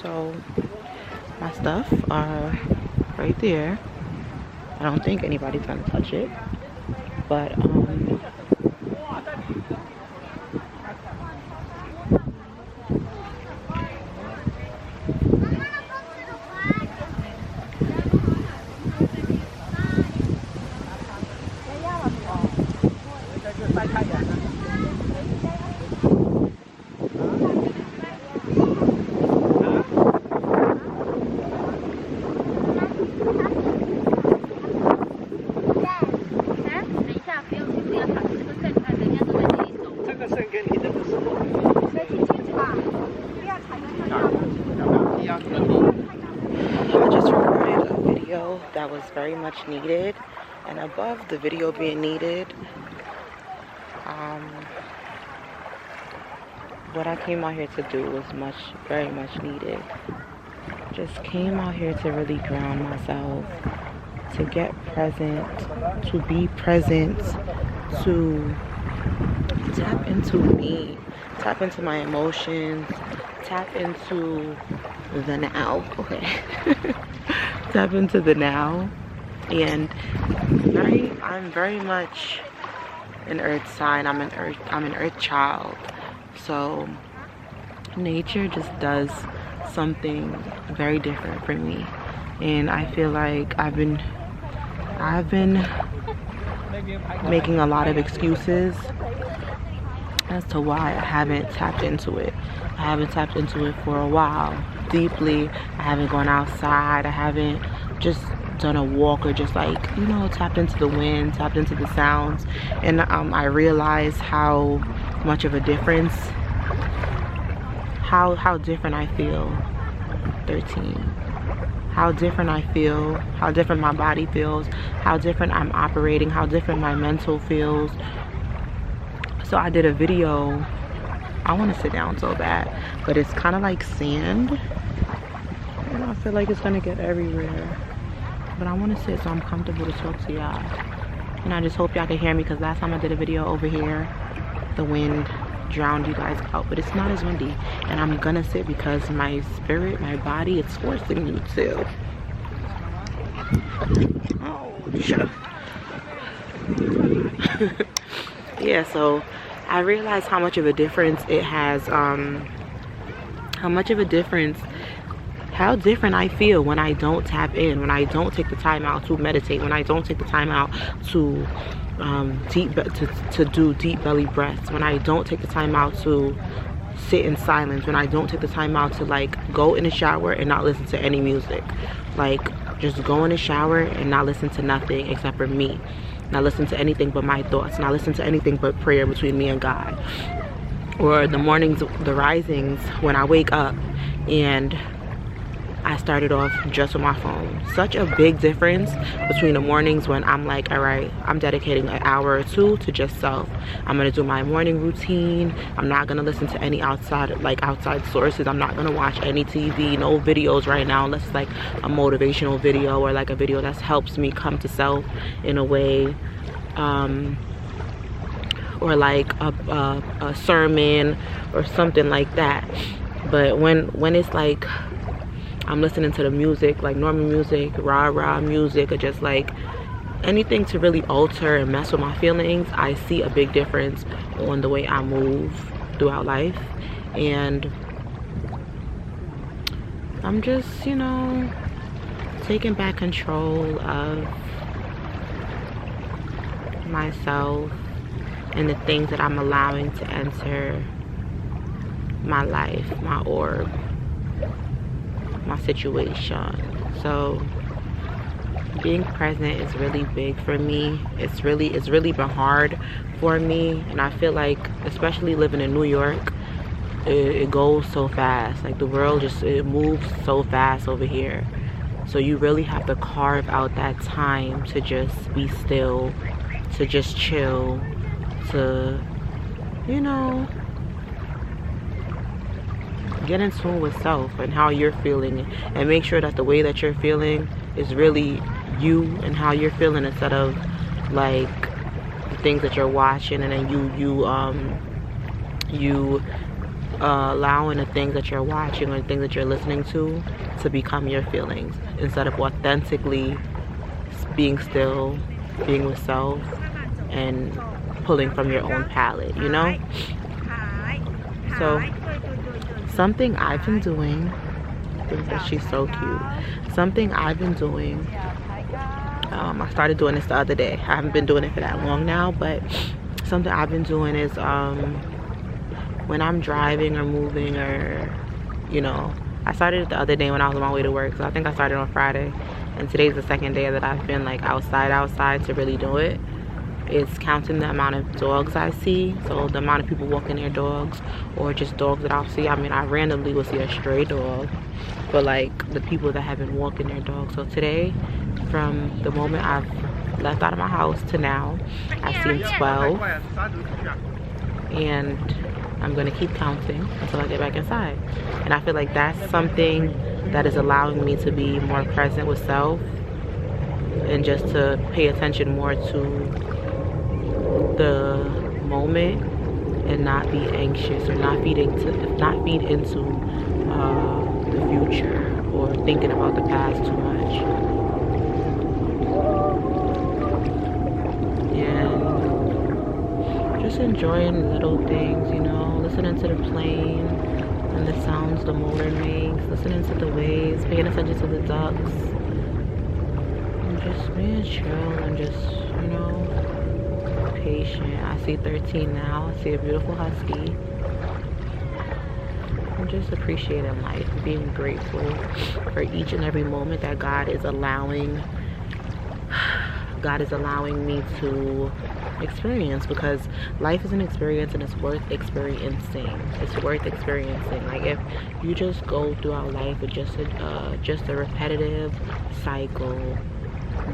So my stuff are right there. I don't think anybody's gonna touch it, but I just recorded a video that was very much needed, and above the video being needed, what I came out here to do was very much needed. Just came out here to really ground myself, to get present, to be present, to tap into me, tap into my emotions, tap into the now. Okay. Tap into the now. And I'm very much an earth sign. I'm an earth child. So nature just does something very different for me. And I feel like I've been making a lot of excuses as to why I haven't tapped into it. I haven't tapped into it for a while, deeply. I haven't gone outside. I haven't just done a walk or just like, you know, tapped into the wind, tapped into the sounds. And I realized how much of a difference, how different I feel 13. How different I feel, how different my body feels, how different I'm operating, how different my mental feels. So I did a video. I want to sit down so bad, but it's kind of like sand, and I feel like it's gonna get everywhere. But I want to sit so I'm comfortable to talk to y'all, and I just hope y'all can hear me, because last time I did a video over here, the wind drowned you guys out, but it's not as windy, and I'm gonna sit because my spirit, my body, it's forcing me to. Oh, shut up. Yeah, so I realized how much of a difference it has, how different I feel when I don't tap in, when I don't take the time out to meditate, when I don't take the time out to do deep belly breaths, when I don't take the time out to sit in silence, when I don't take the time out to like go in the shower and not listen to any music, like just go in the shower and not listen to nothing except for me, not listen to anything but my thoughts, not listen to anything but prayer between me and God. Or the mornings, the risings, when I wake up and I started off just with my phone. Such a big difference between the mornings when I'm like, all right, I'm dedicating an hour or two to just self. I'm gonna do my morning routine. I'm not gonna listen to any outside sources. I'm not gonna watch any TV, no videos right now, unless it's like a motivational video or like a video that helps me come to self in a way, or like a sermon or something like that. But when it's like I'm listening to the music, like normal music, rah music, or just like anything to really alter and mess with my feelings, I see a big difference on the way I move throughout life. And I'm just, you know, taking back control of myself and the things that I'm allowing to enter my life, my orb, my situation. So being present is really big for me. It's really been hard for me, and I feel like, especially living in New York, it goes so fast. Like the world it moves so fast over here. So you really have to carve out that time to just be still, to just chill, to, you know, get in tune with self and how you're feeling, and make sure that the way that you're feeling is really you and how you're feeling, instead of like the things that you're watching, and then you allowing the things that you're watching or the things that you're listening to become your feelings instead of authentically being still, being with self, and pulling from your own palette, you know? So something I've been doing, I think that she's so cute. Something I've been doing, I started doing this the other day. I haven't been doing it for that long now, but something I've been doing is when I'm driving or moving or, you know, I started it the other day when I was on my way to work. So I think I started on Friday, and today's the second day that I've been like outside to really do it. It's counting the amount of dogs I see, so the amount of people walking their dogs, or just dogs that I'll see. I mean, I randomly will see a stray dog, but like the people that have been walking their dogs. So today, from the moment I've left out of my house to now, I've seen 12, and I'm gonna keep counting until I get back inside. And I feel like that's something that is allowing me to be more present with self, and just to pay attention more to the moment and not be anxious or not feed into the future or thinking about the past too much. And just enjoying little things, you know, listening to the plane and the sounds the motor makes, listening to the waves, paying attention to the ducks, and just being chill and just, you know, patient. I see 13 now. I see a beautiful husky. I'm just appreciating life, being grateful for each and every moment that God is allowing me to experience, because life is an experience and it's worth experiencing. It's worth experiencing. Like if you just go throughout life with just a repetitive cycle,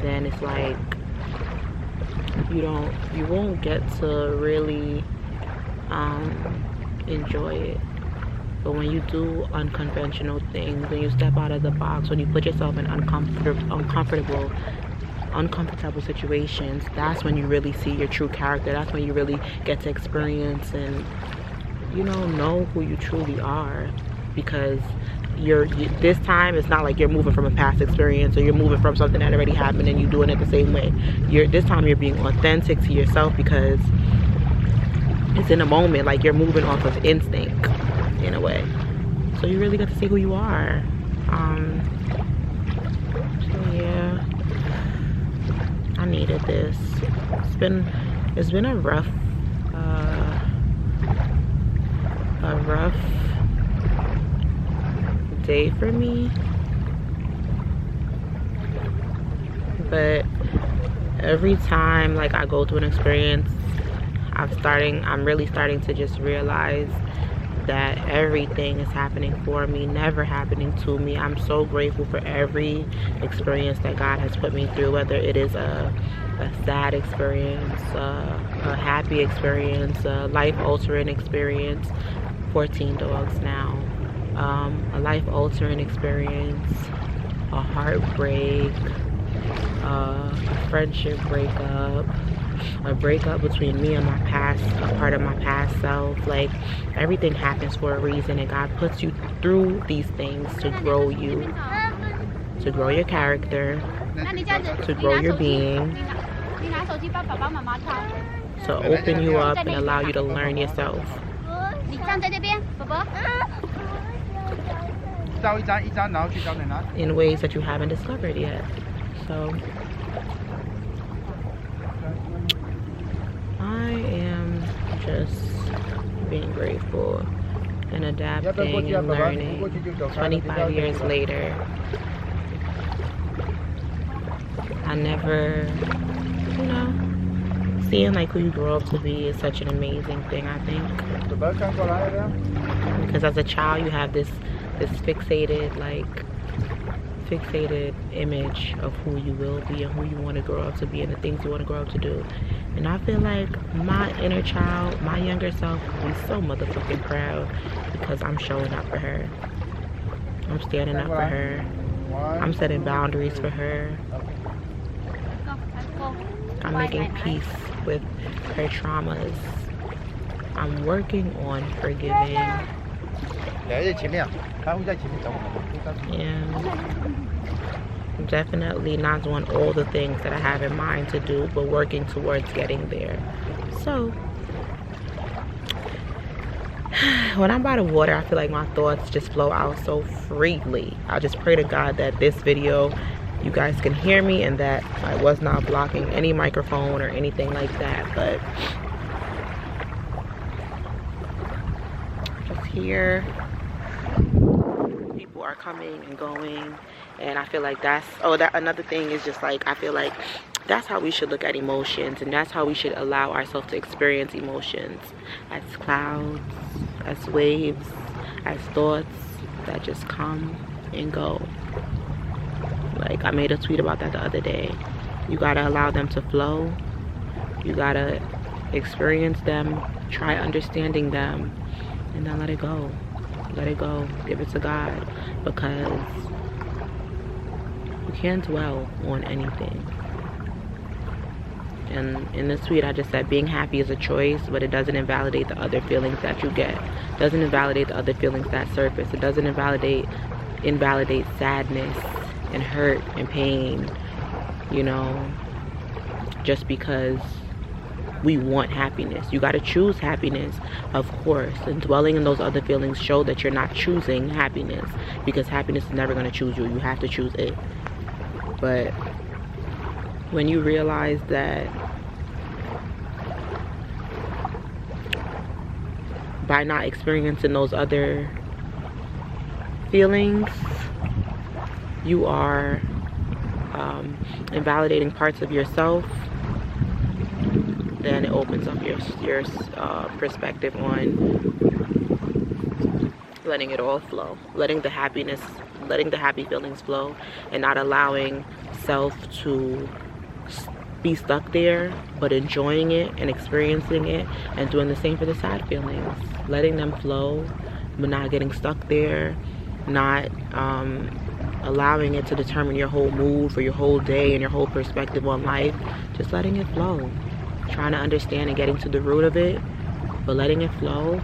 then it's like you won't get to really enjoy it. But when you do unconventional things, when you step out of the box, when you put yourself in uncomfortable situations, that's when you really see your true character. That's when you really get to experience and, you know who you truly are. Because this time it's not like you're moving from a past experience or you're moving from something that already happened and you're doing it the same way. This time you're being authentic to yourself, because it's in a moment, like you're moving off of instinct in a way. So you really get to see who you are. So yeah, I needed this. It's been a rough day for me, but every time like I go through an experience, I'm really starting to just realize that everything is happening for me, never happening to me. I'm so grateful for every experience that God has put me through, whether it is a sad experience, a happy experience, a life-altering experience. 14 dogs now. A life-altering experience, a heartbreak, a friendship breakup, a breakup between me and my past, a part of my past self. Like, everything happens for a reason, and God puts you through these things to grow you, to grow your character, to grow your being, to open you up and allow you to learn yourself in ways that you haven't discovered yet. So I am just being grateful and adapting and learning. 25 years later, I never, seeing like who you grow up to be is such an amazing thing, I think. Because as a child, you have this fixated image of who you will be and who you want to grow up to be and the things you want to grow up to do. And I feel like my inner child, my younger self, will be so motherfucking proud, because I'm showing up for her. I'm standing up for her. I'm setting boundaries for her. I'm making peace with her traumas. I'm working on forgiving I'm definitely not doing all the things that I have in mind to do, but working towards getting there. So when I'm by the water, I feel like my thoughts just flow out so freely. I just pray to God that this video, you guys can hear me and that I was not blocking any microphone or anything like that. But just here, people are coming and going, and I feel like that's, that another thing is just like, I feel like that's how we should look at emotions, and that's how we should allow ourselves to experience emotions, as clouds, as waves, as thoughts that just come and go. Like, I made a tweet about that the other day. You gotta allow them to flow. You gotta experience them, try understanding them, and then let it go. Let it go. Give it to God, because you can't dwell on anything. And in this tweet, I just said being happy is a choice, but it doesn't invalidate the other feelings that you get. It doesn't invalidate the other feelings that surface. It doesn't invalidate sadness and hurt and pain, you know, just because we want happiness. You got to choose happiness, of course, and dwelling in those other feelings show that you're not choosing happiness, because happiness is never going to choose you. You have to choose it. But when you realize that by not experiencing those other feelings, you are invalidating parts of yourself, then it opens up your perspective on letting it all flow, letting the happy feelings flow, and not allowing self to be stuck there, but enjoying it and experiencing it, and doing the same for the sad feelings, letting them flow, but not getting stuck there, not allowing it to determine your whole mood for your whole day and your whole perspective on life. Just letting it flow, trying to understand and getting to the root of it, but letting it flow,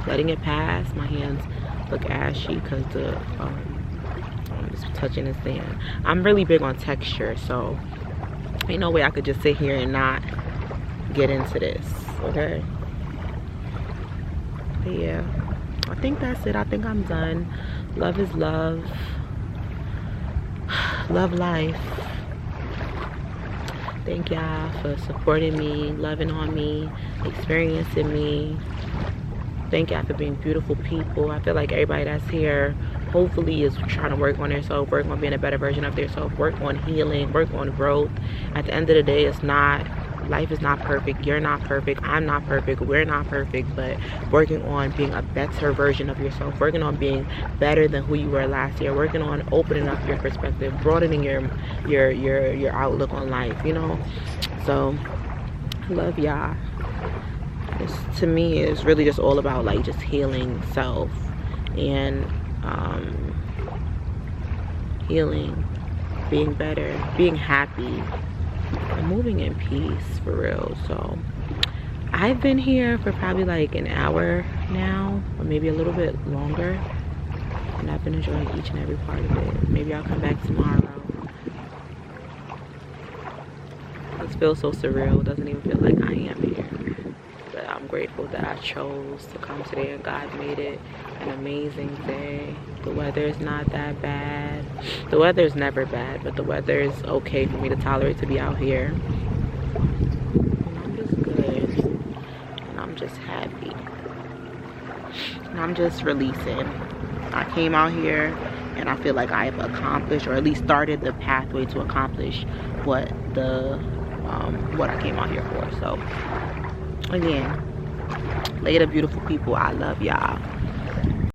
letting it pass. My hands look ashy because I'm just touching the sand. I'm really big on texture, so ain't no way I could just sit here and not get into this, okay? But yeah, I think that's it. I think I'm done. Love is love. Love life. Thank y'all for supporting me, loving on me, experiencing me. Thank y'all for being beautiful people. I feel like everybody that's here hopefully is trying to work on themselves, work on being a better version of themselves, work on healing, work on growth. At the end of the day, life is not perfect. You're not perfect. I'm not perfect. We're not perfect. But working on being a better version of yourself, working on being better than who you were last year, working on opening up your perspective, broadening your outlook on life, you know. So I love y'all. This to me is really just all about like just healing self and healing, being better, being happy, and moving in peace, for real. So I've been here for probably like an hour now, or maybe a little bit longer, and I've been enjoying each and every part of it. Maybe I'll come back tomorrow. This feels so surreal. It doesn't even feel like I am here. But I'm grateful that I chose to come today, and God made it an amazing day. The weather is not that bad. The weather is never bad, but the weather is okay for me to tolerate to be out here. And I'm just good. And I'm just happy. And I'm just releasing. I came out here and I feel like I've accomplished, or at least started the pathway to accomplish what I came out here for. So again, later, beautiful people, I love y'all.